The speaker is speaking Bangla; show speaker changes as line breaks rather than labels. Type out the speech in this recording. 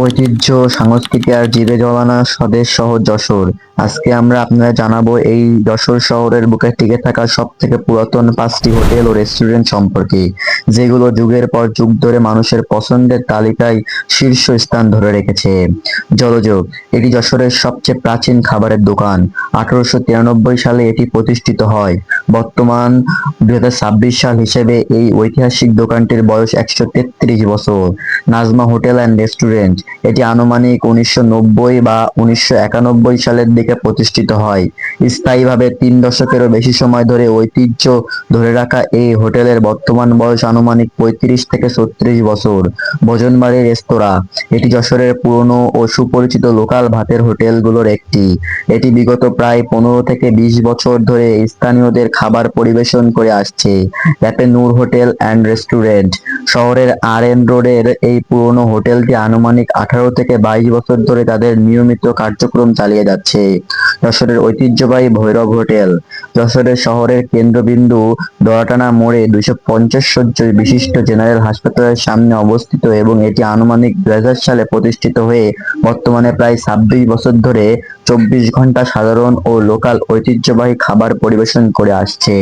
ঐতিহ্য, সংস্কৃতি আর জিভে জলানো স্বাদের শহর যশোর। আজকে আমরা আপনাদের জানাবো এই যশোর শহরের বুকে টিকে থাকা সব থেকে পুরাতন 5টি হোটেল ও রেস্টুরেন্ট সম্পর্কে, যেগুলো যুগের পর যুগ ধরে মানুষের পছন্দের তালিকায় শীর্ষ স্থান ধরে রেখেছে। জলযোগ, এটি যশোরের সবচেয়ে প্রাচীন খাবারের দোকান। 1893 সালে এটি প্রতিষ্ঠিত হয়। বর্তমান 2026 সাল হিসেবে এই ঐতিহাসিক দোকানটির বয়স 133 বছর। নাজমা হোটেল অ্যান্ড রেস্টুরেন্ট, এটি আনুমানিক 1990 বা 1991 সালের দিকে প্রতিষ্ঠিত হয়। স্থায়ীভাবে 3 দশকেরও বেশি সময় ধরে ঐতিহ্য ধরে রাখা এই হোটেলের বর্তমান বয়স আনুমানিক 35 থেকে 36 বছর। ভোজনবাড়ি রেস্তোরাঁ, এটি যশোরের পুরনো ও সুপরিচিত লোকাল ভাতের হোটেলগুলোর একটি। এটি বিগত প্রায় 15 থেকে 20 বছর ধরে স্থানীয়দের খাবার পরিবেশন করে আসছে। Cafe Noor hotel and restaurant, শহরের আর.এন রোডের এই পুরনো হোটেলটি আনুমানিক 18 থেকে 22 বছর ধরে তাদের নিয়মিত কার্যক্রম চালিয়ে যাচ্ছে। যশোরের ঐতিহ্যবাহী ভৈরব হোটেল, যশোরের শহরের কেন্দ্রবিন্দু দোয়াটানা মোড়ে 250 শয্য বিশিষ্ট জেনারেল হাসপাতালের সামনে অবস্থিত এবং এটি আনুমানিক 2000 সালে প্রতিষ্ঠিত হয়ে বর্তমানে প্রায় 26 বছর ধরে 24 ঘন্টা সাধারণ ও লোকাল ঐতিহ্যবাহী খাবার পরিবেশন করে আসছে।